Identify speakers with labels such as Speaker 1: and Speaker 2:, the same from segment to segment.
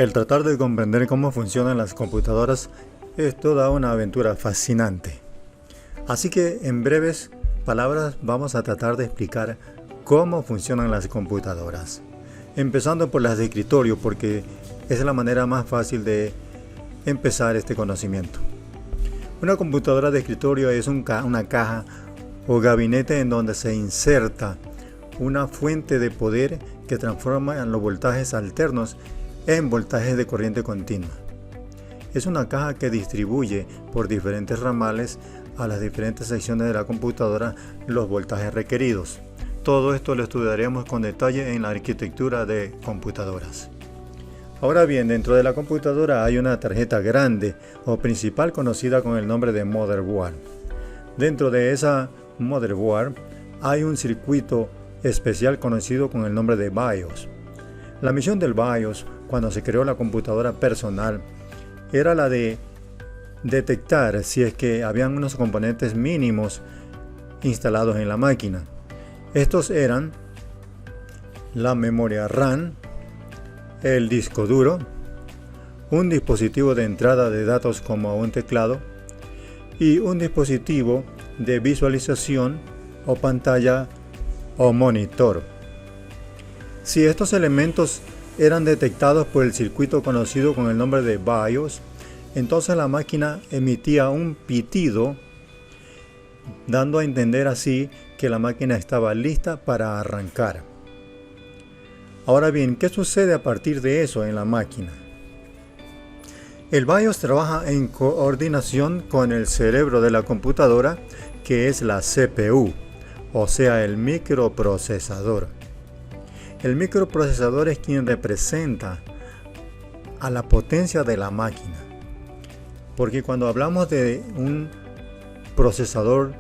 Speaker 1: El tratar de comprender cómo funcionan las computadoras es toda una aventura fascinante. Así que en breves palabras vamos a tratar de explicar cómo funcionan las computadoras. Empezando por las de escritorio, porque es la manera más fácil de empezar este conocimiento. Una computadora de escritorio es una caja o gabinete en donde se inserta una fuente de poder que transforma los voltajes alternos en voltajes de corriente continua. Es una caja que distribuye por diferentes ramales a las diferentes secciones de la computadora los voltajes requeridos. Todo esto lo estudiaremos con detalle en la arquitectura de computadoras. Ahora bien, dentro de la computadora hay una tarjeta grande o principal conocida con el nombre de motherboard. Dentro de esa motherboard hay un circuito especial conocido con el nombre de BIOS. La misión del BIOS, cuando se creó la computadora personal, era la de detectar si es que habían unos componentes mínimos instalados en la máquina. Estos eran la memoria RAM, el disco duro, un dispositivo de entrada de datos como un teclado y un dispositivo de visualización o pantalla o monitor. Si estos elementos eran detectados por el circuito conocido con el nombre de BIOS, entonces la máquina emitía un pitido, dando a entender así que la máquina estaba lista para arrancar. Ahora bien, ¿qué sucede a partir de eso en la máquina? El BIOS trabaja en coordinación con el cerebro de la computadora, que es la CPU, o sea, el microprocesador. El microprocesador es quien representa a la potencia de la máquina. Porque cuando hablamos de un procesador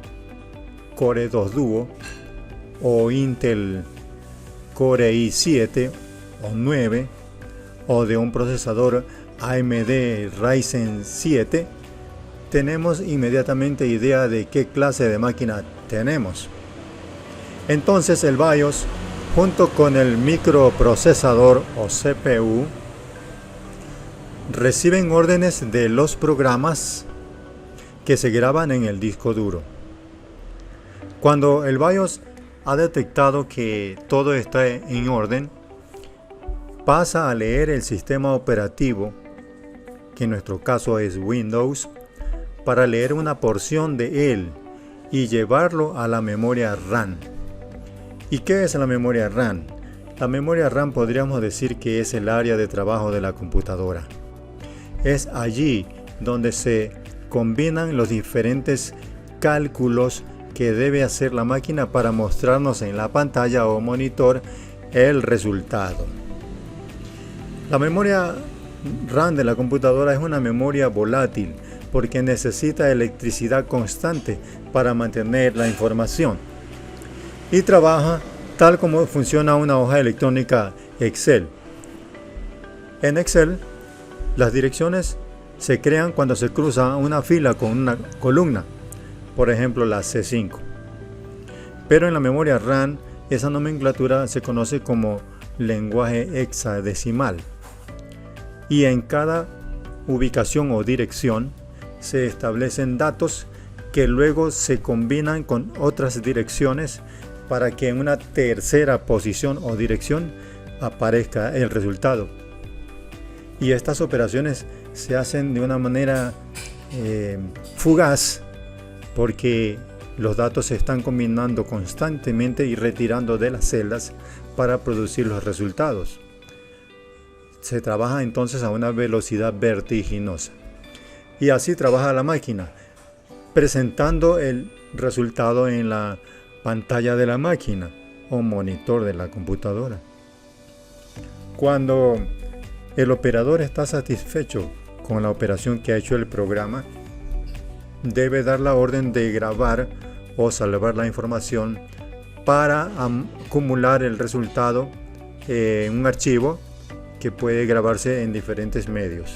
Speaker 1: Core 2 Duo o Intel Core i7 o 9 o de un procesador AMD Ryzen 7, tenemos inmediatamente idea de qué clase de máquina tenemos. Entonces el BIOS, junto con el microprocesador o CPU, reciben órdenes de los programas que se graban en el disco duro. Cuando el BIOS ha detectado que todo está en orden, pasa a leer el sistema operativo, que en nuestro caso es Windows, para leer una porción de él y llevarlo a la memoria RAM. ¿Y qué es la memoria RAM? La memoria RAM podríamos decir que es el área de trabajo de la computadora. Es allí donde se combinan los diferentes cálculos que debe hacer la máquina para mostrarnos en la pantalla o monitor el resultado. La memoria RAM de la computadora es una memoria volátil porque necesita electricidad constante para mantener la información y trabaja tal como funciona una hoja electrónica Excel. En Excel, las direcciones se crean cuando se cruza una fila con una columna, por ejemplo la C5. Pero en la memoria RAM, esa nomenclatura se conoce como lenguaje hexadecimal. Y en cada ubicación o dirección se establecen datos que luego se combinan con otras direcciones para que en una tercera posición o dirección aparezca el resultado. Y estas operaciones se hacen de una manera fugaz porque los datos se están combinando constantemente y retirando de las celdas para producir los resultados. Se trabaja entonces a una velocidad vertiginosa. Y así trabaja la máquina, presentando el resultado en la pantalla de la máquina o monitor de la computadora. Cuando el operador está satisfecho con la operación que ha hecho el programa, debe dar la orden de grabar o salvar la información para acumular el resultado en un archivo que puede grabarse en diferentes medios,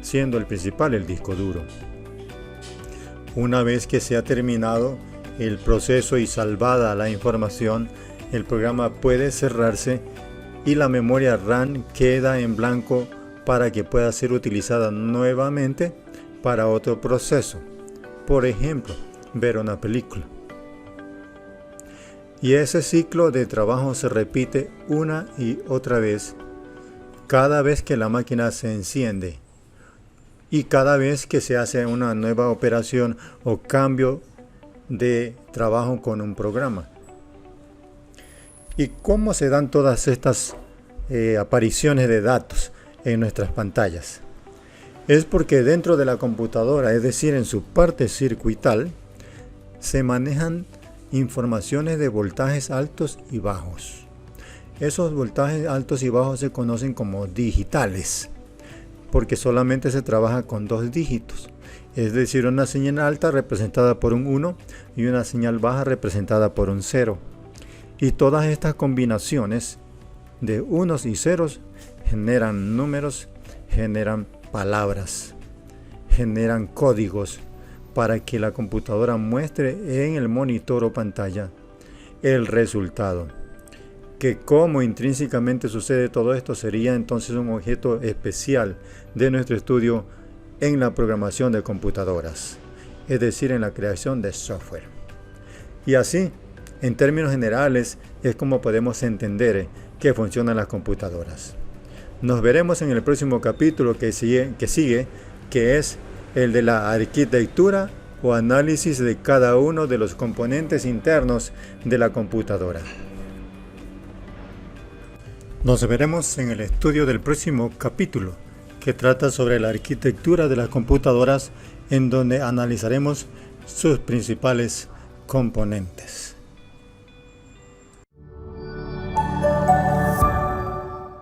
Speaker 1: siendo el principal el disco duro. Una vez que se ha terminado el proceso y salvada la información, el programa puede cerrarse y la memoria RAM queda en blanco para que pueda ser utilizada nuevamente para otro proceso. Por ejemplo, ver una película. Y ese ciclo de trabajo se repite una y otra vez, cada vez que la máquina se enciende y cada vez que se hace una nueva operación o cambio de trabajo con un programa. ¿Y cómo se dan todas estas apariciones de datos en nuestras pantallas? Es porque dentro de la computadora, es decir, en su parte circuital, se manejan informaciones de voltajes altos y bajos. Esos voltajes altos y bajos se conocen como digitales, porque solamente se trabaja con 2 dígitos, es decir, una señal alta representada por un 1 y una señal baja representada por un 0. Y todas estas combinaciones de unos y ceros generan números, generan palabras, generan códigos para que la computadora muestre en el monitor o pantalla el resultado. Que como intrínsecamente sucede todo esto sería entonces un objeto especial de nuestro estudio en la programación de computadoras, es decir, en la creación de software. Y así, en términos generales, es como podemos entender que funcionan las computadoras. Nos veremos en el próximo capítulo que sigue, que es el de la arquitectura o análisis de cada uno de los componentes internos de la computadora. Nos veremos en el estudio del próximo capítulo, que trata sobre la arquitectura de las computadoras, en donde analizaremos sus principales componentes.